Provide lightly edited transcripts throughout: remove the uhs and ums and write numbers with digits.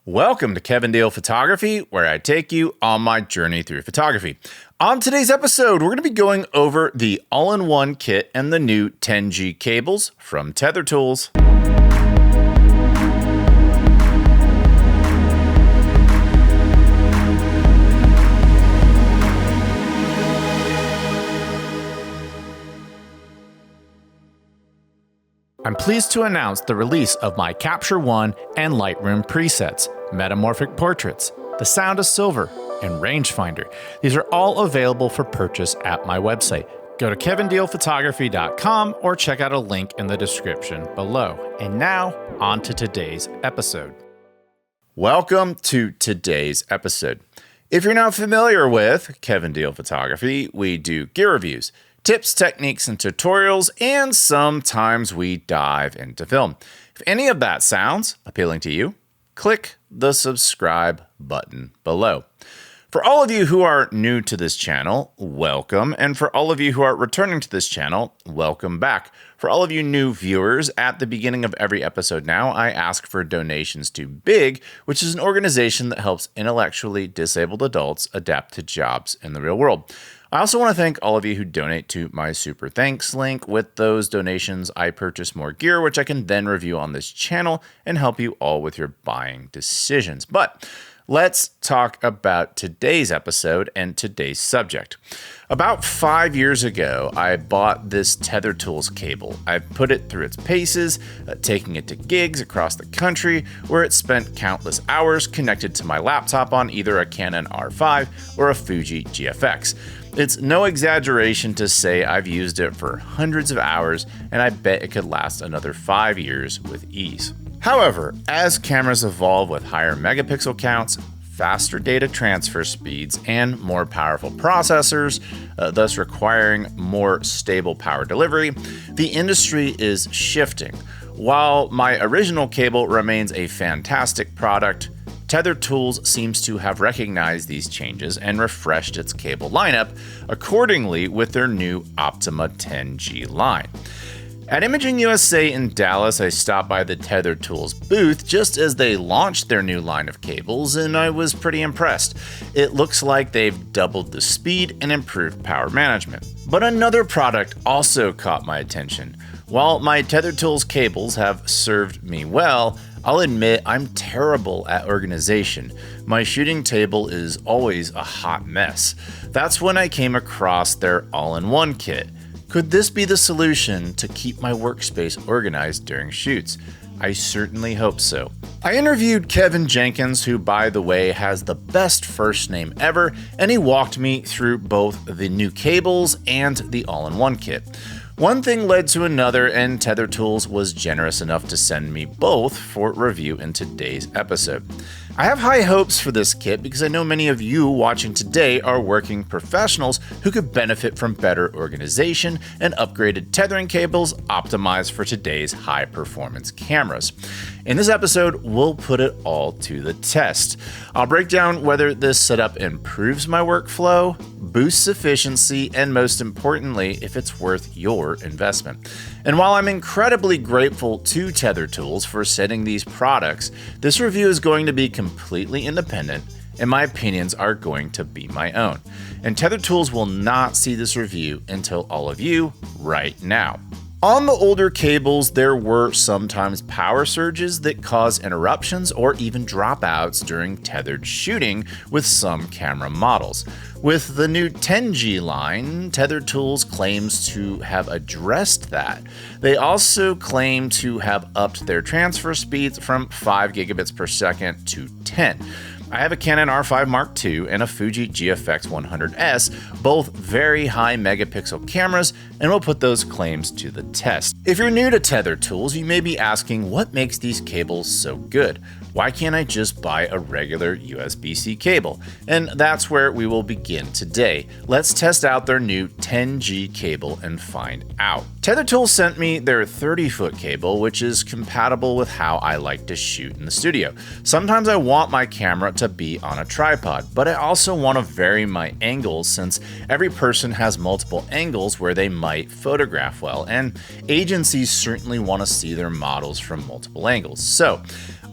Welcome to Kevin Deal Photography, where I take you on my journey through photography. On today's episode, we're going to be going over the All-in-One Kit and the new 10G cables from Tether Tools. I'm pleased to announce the release of my Capture One and Lightroom presets, Metamorphic Portraits, The Sound of Silver, and Rangefinder. These are all available for purchase at my website. Go to kevindealphotography.com or check out a link in the description below. And now, on to today's episode. Welcome to today's episode. If you're not familiar with Kevin Deal Photography, we do gear reviews, tips, techniques, and tutorials, and sometimes we dive into film. If any of that sounds appealing to you, click the subscribe button below. For all of you who are new to this channel, welcome. And for all of you who are returning to this channel, welcome back. For all of you new viewers, at the beginning of every episode now, I ask for donations to BIG, which is an organization that helps intellectually disabled adults adapt to jobs in the real world. I also want to thank all of you who donate to my Super Thanks link. With those donations, I purchase more gear, which I can then review on this channel and help you all with your buying decisions. But let's talk about today's episode and today's subject. About 5 years ago, I bought this Tether Tools cable. I put it through its paces, taking it to gigs across the country, where it spent countless hours connected to my laptop on either a Canon R5 or a Fuji GFX. It's no exaggeration to say I've used it for hundreds of hours, and I bet it could last another 5 years with ease. However, as cameras evolve with higher megapixel counts, faster data transfer speeds, and more powerful processors, thus requiring more stable power delivery, the industry is shifting. While my original cable remains a fantastic product, Tether Tools seems to have recognized these changes and refreshed its cable lineup accordingly with their new Optima 10G line. At Imaging USA in Dallas, I stopped by the Tether Tools booth just as they launched their new line of cables, and I was pretty impressed. It looks like they've doubled the speed and improved power management. But another product also caught my attention. While my Tether Tools cables have served me well, I'll admit I'm terrible at organization. My shooting table is always a hot mess. That's when I came across their All-in-One Kit. Could this be the solution to keep my workspace organized during shoots? I certainly hope so. I interviewed Kevin Jenkins, who, by the way, has the best first name ever, and he walked me through both the new cables and the All-in-One Kit. One thing led to another, and Tether Tools was generous enough to send me both for review in today's episode. I have high hopes for this kit because I know many of you watching today are working professionals who could benefit from better organization and upgraded tethering cables optimized for today's high-performance cameras. In this episode, we'll put it all to the test. I'll break down whether this setup improves my workflow, boosts efficiency, and most importantly, if it's worth your investment. And while I'm incredibly grateful to Tether Tools for sending these products, this review is going to be completely independent, and my opinions are going to be my own. And Tether Tools will not see this review until all of you right now. On the older cables, there were sometimes power surges that cause interruptions or even dropouts during tethered shooting with some camera models. With the new 10G line, Tether Tools claims to have addressed that. They also claim to have upped their transfer speeds from 5 gigabits per second to 10. I have a Canon R5 Mark II and a Fuji GFX 100S, both very high megapixel cameras, and we'll put those claims to the test. If you're new to Tether Tools, you may be asking what makes these cables so good. Why can't I just buy a regular USB-C cable? And that's where we will begin today. Let's test out their new 10G cable and find out. Tether Tools sent me their 30-foot cable, which is compatible with how I like to shoot in the studio. Sometimes I want my camera to be on a tripod, but I also want to vary my angles since every person has multiple angles where they might photograph well, and agencies certainly want to see their models from multiple angles. So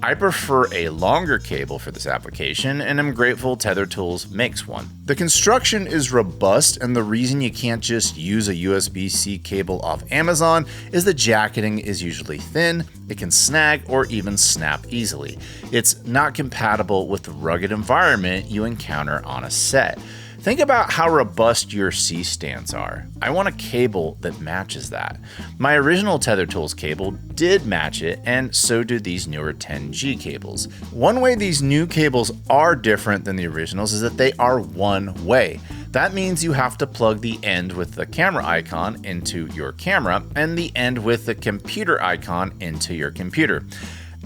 I prefer a longer cable for this application, and I'm grateful Tether Tools makes one. The construction is robust, and the reason you can't just use a USB-C cable off Amazon is the jacketing is usually thin, it can snag or even snap easily. It's not compatible with the rugged environment you encounter on a set. Think about how robust your C-stands are. I want a cable that matches that. My original Tether Tools cable did match it, and so do these newer 10G cables. One way these new cables are different than the originals is that they are one way. That means you have to plug the end with the camera icon into your camera and the end with the computer icon into your computer.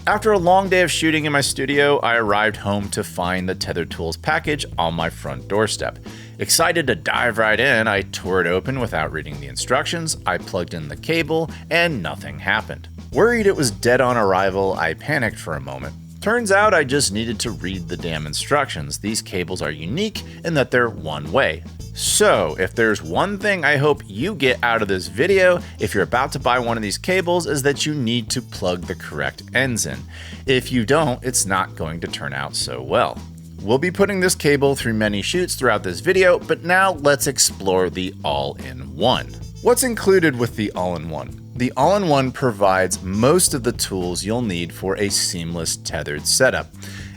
After a long day of shooting in my studio, I arrived home to find the Tether Tools package on my front doorstep. Excited to dive right in, I tore it open without reading the instructions, I plugged in the cable, and nothing happened. Worried it was dead on arrival, I panicked for a moment. Turns out I just needed to read the damn instructions. These cables are unique in that they're one way. So, if there's one thing I hope you get out of this video, if you're about to buy one of these cables, is that you need to plug the correct ends in. If you don't, it's not going to turn out so well. We'll be putting this cable through many shoots throughout this video, but now let's explore the All-in-One. What's included with the All-in-One? The All-in-One provides most of the tools you'll need for a seamless tethered setup.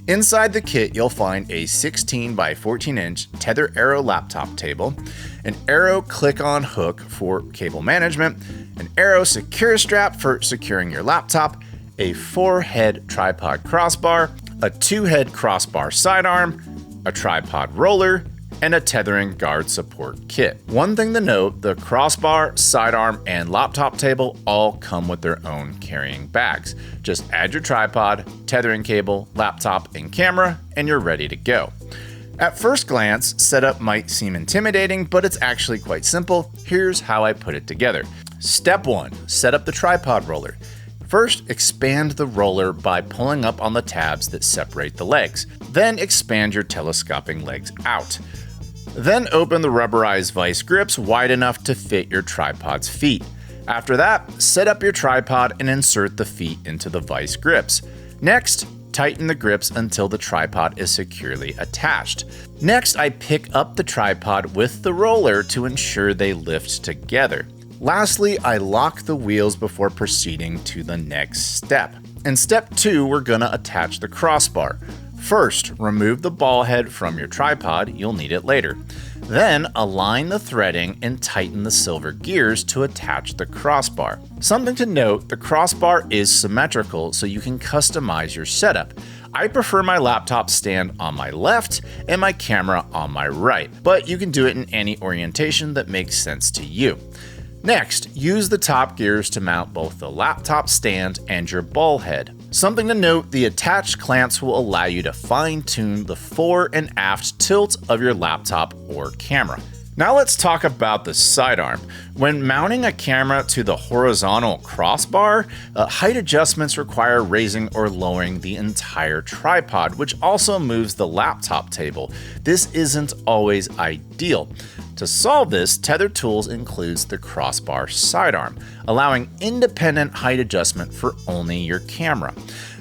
Inside the kit, you'll find a 16 by 14 inch Tether Arrow laptop table, an Arrow click-on hook for cable management, an Arrow secure strap for securing your laptop, a 4-head tripod crossbar, a 2-head crossbar sidearm, a tripod roller, and a tethering guard support kit. One thing to note, the crossbar, sidearm, and laptop table all come with their own carrying bags. Just add your tripod, tethering cable, laptop, and camera, and you're ready to go. At first glance, setup might seem intimidating, but it's actually quite simple. Here's how I put it together. Step 1, set up the tripod roller. First, expand the roller by pulling up on the tabs that separate the legs. Then expand your telescoping legs out. Then open the rubberized vice grips wide enough to fit your tripod's feet. After that, set up your tripod and insert the feet into the vice grips. Next, tighten the grips until the tripod is securely attached. Next, I pick up the tripod with the roller to ensure they lift together. Lastly, I lock the wheels before proceeding to the next step. In step 2, we're gonna attach the crossbar. First, remove the ball head from your tripod, you'll need it later. Then, align the threading and tighten the silver gears to attach the crossbar. Something to note, the crossbar is symmetrical so you can customize your setup. I prefer my laptop stand on my left and my camera on my right, but you can do it in any orientation that makes sense to you. Next, use the top gears to mount both the laptop stand and your ball head. Something to note, the attached clamps will allow you to fine-tune the fore and aft tilt of your laptop or camera. Now let's talk about the sidearm. When mounting a camera to the horizontal crossbar, height adjustments require raising or lowering the entire tripod, which also moves the laptop table. This isn't always ideal. To solve this, Tether Tools includes the crossbar sidearm, allowing independent height adjustment for only your camera.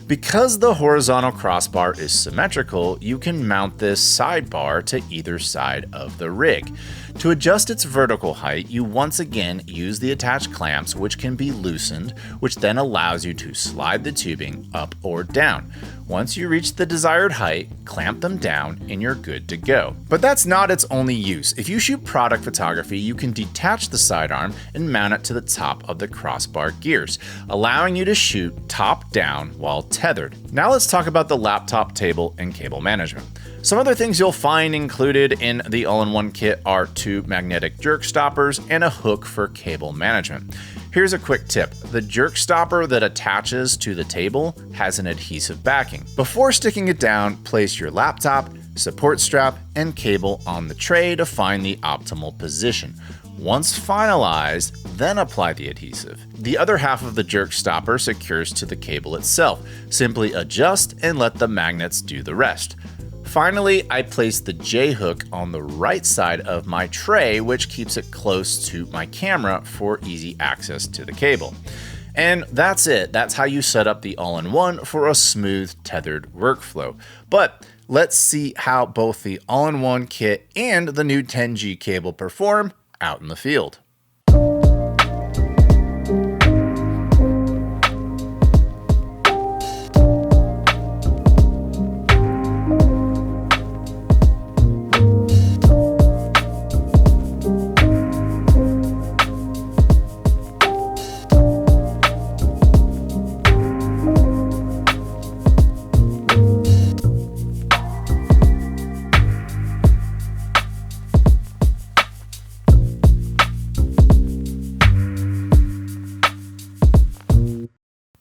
Because the horizontal crossbar is symmetrical, you can mount this sidebar to either side of the rig. To adjust its vertical height, you once again use the attached clamps, which can be loosened, which then allows you to slide the tubing up or down. Once you reach the desired height, clamp them down and you're good to go. But that's not its only use. If you shoot product photography, you can detach the sidearm and mount it to the top of the crossbar gears, allowing you to shoot top down while tethered. Now let's talk about the laptop table and cable management. Some other things you'll find included in the All-in-One Kit are 2 magnetic jerk stoppers and a hook for cable management. Here's a quick tip. The jerk stopper that attaches to the table has an adhesive backing. Before sticking it down, place your laptop, support strap, and cable on the tray to find the optimal position. Once finalized, then apply the adhesive. The other half of the jerk stopper secures to the cable itself. Simply adjust and let the magnets do the rest. Finally, I place the J-hook on the right side of my tray, which keeps it close to my camera for easy access to the cable. And that's it. That's how you set up the all-in-one for a smooth tethered workflow. But let's see how both the all-in-one kit and the new 10G cable perform out in the field.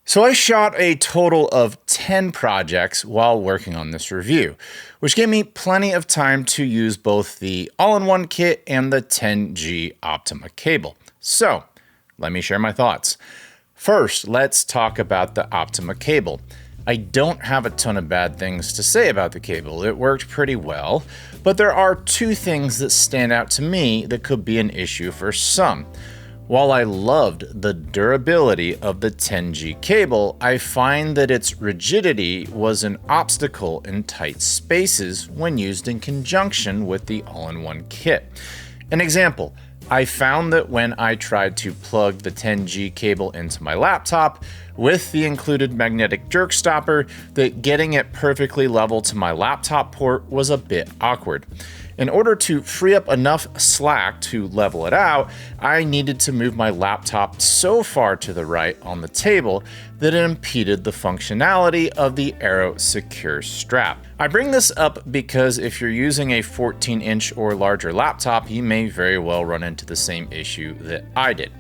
So I shot a total of 10 projects while working on this review, which gave me plenty of time to use both the all-in-one kit and the 10G Optima cable. So let me share my thoughts. First, let's talk about the Optima cable. I don't have a ton of bad things to say about the cable. It worked pretty well, but there are two things that stand out to me that could be an issue for some. While I loved the durability of the 10G cable, I find that its rigidity was an obstacle in tight spaces when used in conjunction with the all-in-one kit. An example, I found that when I tried to plug the 10G cable into my laptop with the included magnetic jerk stopper, that getting it perfectly level to my laptop port was a bit awkward. In order to free up enough slack to level it out, I needed to move my laptop so far to the right on the table that it impeded the functionality of the Aero Secure strap. I bring this up because if you're using a 14-inch or larger laptop, you may very well run into the same issue that I did.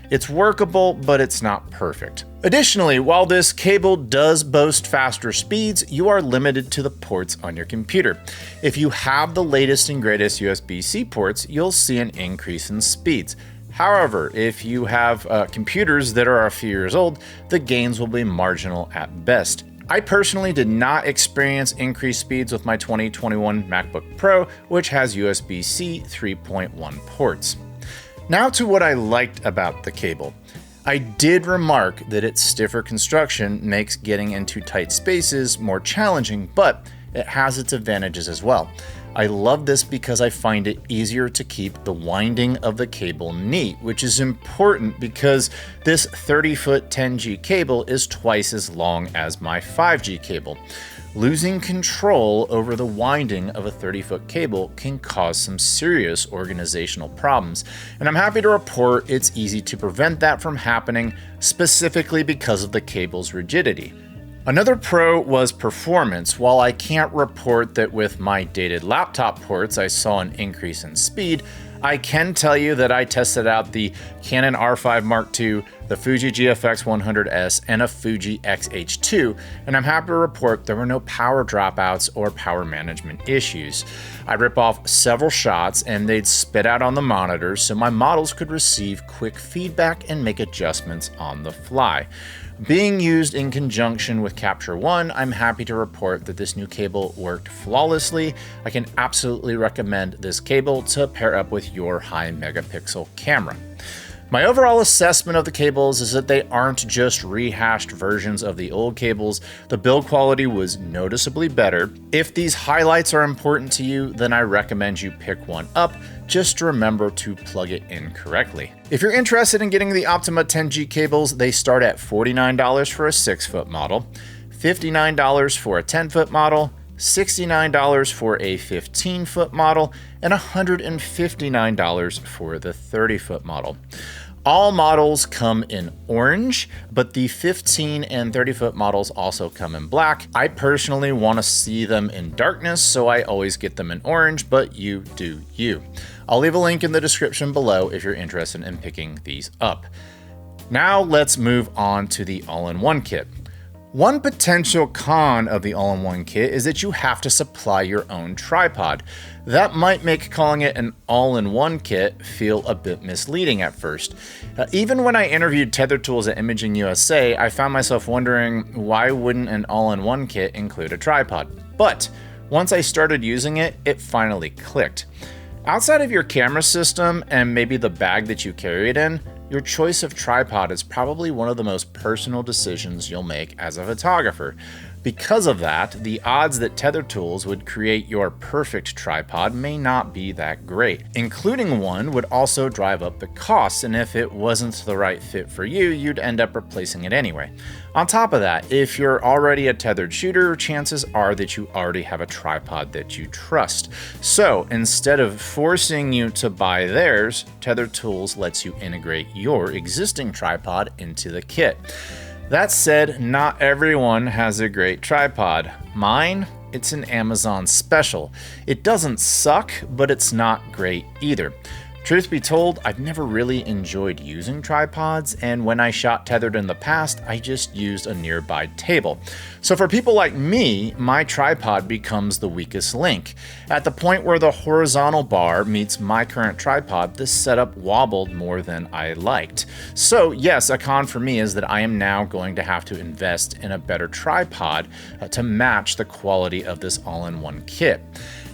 It's workable, but it's not perfect. Additionally, while this cable does boast faster speeds, you are limited to the ports on your computer. If you have the latest and greatest USB-C ports, you'll see an increase in speeds. However, if you have computers that are a few years old, the gains will be marginal at best. I personally did not experience increased speeds with my 2021 MacBook Pro, which has USB-C 3.1 ports. Now to what I liked about the cable. I did remark that its stiffer construction makes getting into tight spaces more challenging, but it has its advantages as well. I love this because I find it easier to keep the winding of the cable neat, which is important because this 30-foot 10G cable is twice as long as my 5G cable. Losing control over the winding of a 30-foot cable can cause some serious organizational problems, and I'm happy to report it's easy to prevent that from happening, specifically because of the cable's rigidity. Another pro was performance. While I can't report that with my dated laptop ports I saw an increase in speed, I can tell you that I tested out the Canon R5 Mark II, the Fuji GFX 100S, and a Fuji X-H2, and I'm happy to report there were no power dropouts or power management issues. I rip off several shots and they'd spit out on the monitors so my models could receive quick feedback and make adjustments on the fly. Being used in conjunction with Capture One, I'm happy to report that this new cable worked flawlessly. I can absolutely recommend this cable to pair up with your high megapixel camera. My overall assessment of the cables is that they aren't just rehashed versions of the old cables. The build quality was noticeably better. If these highlights are important to you, then I recommend you pick one up. Just remember to plug it in correctly. If you're interested in getting the Optima 10G cables, they start at $49 for a 6-foot model, $59 for a 10-foot model, $69 for a 15-foot model, and $159 for the 30-foot model. All models come in orange, but the 15 and 30-foot models also come in black. I personally want to see them in darkness, so I always get them in orange, but you do you. I'll leave a link in the description below if you're interested in picking these up. Now let's move on to the all-in-one kit. One potential con of the all-in-one kit is that you have to supply your own tripod. That might make calling it an all-in-one kit feel a bit misleading at first. Even when I interviewed Tether Tools at Imaging USA, I found myself wondering why wouldn't an all-in-one kit include a tripod? But once I started using it, it finally clicked. Outside of your camera system and maybe the bag that you carry it in, Your choice of tripod is probably one of the most personal decisions you'll make as a photographer. Because of that, the odds that Tether Tools would create your perfect tripod may not be that great. Including one would also drive up the costs, and if it wasn't the right fit for you, you'd end up replacing it anyway. On top of that, if you're already a tethered shooter, chances are that you already have a tripod that you trust. So instead of forcing you to buy theirs, Tether Tools lets you integrate your existing tripod into the kit. That said, not everyone has a great tripod. Mine, it's an Amazon special. It doesn't suck, but it's not great either. Truth be told, I've never really enjoyed using tripods, and when I shot tethered in the past, I just used a nearby table. So for people like me, my tripod becomes the weakest link. At the point where the horizontal bar meets my current tripod, this setup wobbled more than I liked. So yes, a con for me is that I am now going to have to invest in a better tripod to match the quality of this all-in-one kit.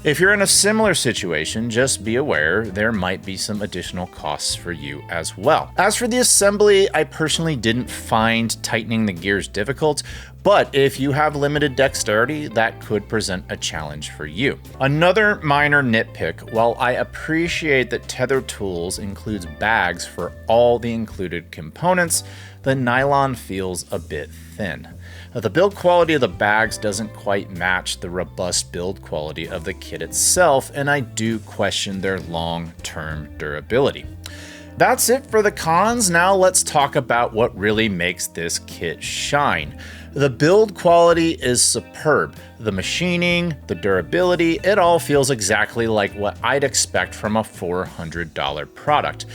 If you're in a similar situation, just be aware there might be some additional costs for you as well. As for the assembly, I personally didn't find tightening the gears difficult, but if you have limited dexterity, that could present a challenge for you. Another minor nitpick, while I appreciate that Tether Tools includes bags for all the included components, the nylon feels a bit thin. The build quality of the bags doesn't quite match the robust build quality of the kit itself, and I do question their long-term durability. That's it for the cons. Now let's talk about what really makes this kit shine. The build quality is superb. The machining, the durability, it all feels exactly like what I'd expect from a $400 product.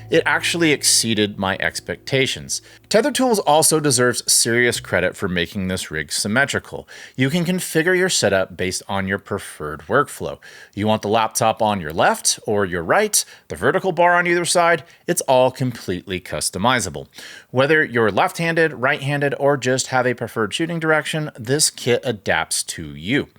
It actually exceeded my expectations. Tether Tools also deserves serious credit for making this rig symmetrical. You can configure your setup based on your preferred workflow. You want the laptop on your left or your right, the vertical bar on either side, it's all completely customizable. Whether you're left-handed, right-handed, or just have a preferred shooting direction, this kit adapts to you.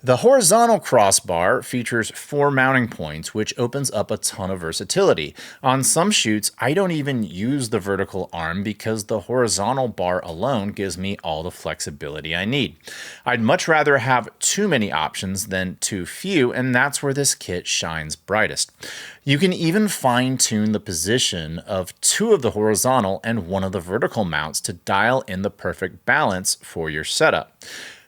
The horizontal crossbar features 4 mounting points, which opens up a ton of versatility. On some shoots, I don't even use the vertical arm because the horizontal bar alone gives me all the flexibility I need. I'd much rather have too many options than too few, and that's where this kit shines brightest. You can even fine-tune the position of 2 of the horizontal and 1 of the vertical mounts to dial in the perfect balance for your setup.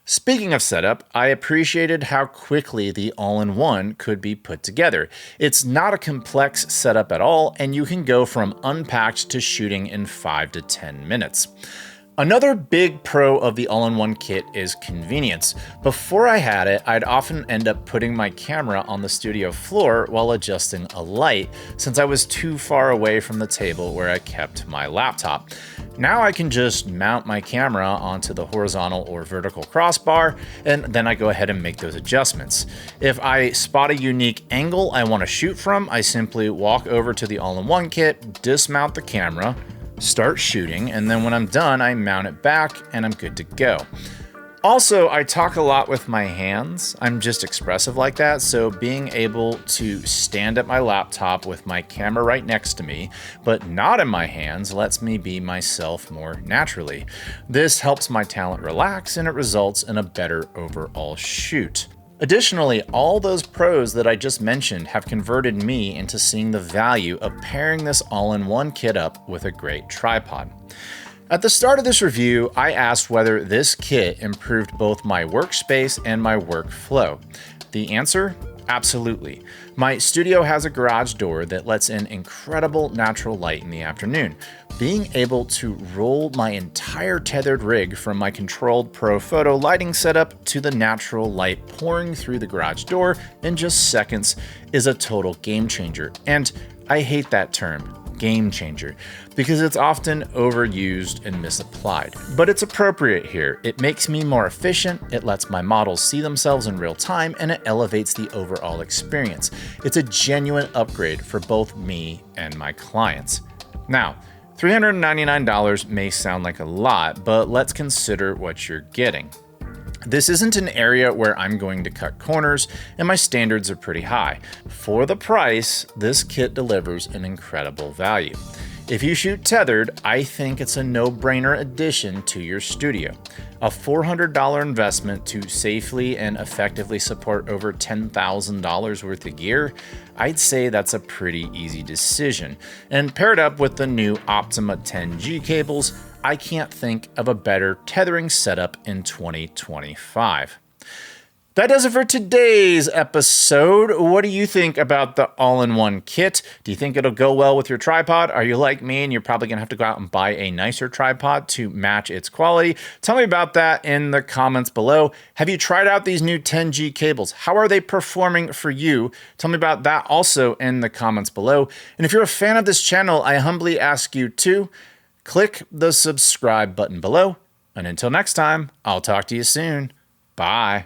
Speaking of setup, I appreciated how quickly the all-in-one could be put together. It's not a complex setup at all, and you can go from unpacked to shooting in 5 to 10 minutes. Another big pro of the all-in-one kit is convenience. Before I had it, I'd often end up putting my camera on the studio floor while adjusting a light, since I was too far away from the table where I kept my laptop. Now I can just mount my camera onto the horizontal or vertical crossbar, and then I go ahead and make those adjustments. If I spot a unique angle I want to shoot from, I simply walk over to the all-in-one kit, dismount the camera, start shooting, and then when I'm done, I mount it back and I'm good to go. Also, I talk a lot with my hands. I'm just expressive like that, so being able to stand at my laptop with my camera right next to me, but not in my hands, lets me be myself more naturally. This helps my talent relax, and it results in a better overall shoot. Additionally, all those pros that I just mentioned have converted me into seeing the value of pairing this all-in-one kit up with a great tripod. At the start of this review, I asked whether this kit improved both my workspace and my workflow. The answer? Absolutely. My studio has a garage door that lets in incredible natural light in the afternoon. Being able to roll my entire tethered rig from my controlled pro photo lighting setup to the natural light pouring through the garage door in just seconds is a total game changer. And I hate that term, game changer, because it's often overused and misapplied. But it's appropriate here. It makes me more efficient, it lets my models see themselves in real time, and it elevates the overall experience. It's a genuine upgrade for both me and my clients. Now, $399 may sound like a lot, but let's consider what you're getting. This isn't an area where I'm going to cut corners, and my standards are pretty high. For the price, this kit delivers an incredible value. If you shoot tethered, I think it's a no-brainer addition to your studio. A $400 investment to safely and effectively support over $10,000 worth of gear, I'd say that's a pretty easy decision. And paired up with the new Optima 10G cables, I can't think of a better tethering setup in 2025. That does it for today's episode. What do you think about the all-in-one kit? Do you think it'll go well with your tripod? Are you like me and you're probably going to have to go out and buy a nicer tripod to match its quality? Tell me about that in the comments below. Have you tried out these new 10G cables? How are they performing for you? Tell me about that also in the comments below. And if you're a fan of this channel, I humbly ask you to click the subscribe button below. And until next time, I'll talk to you soon. Bye.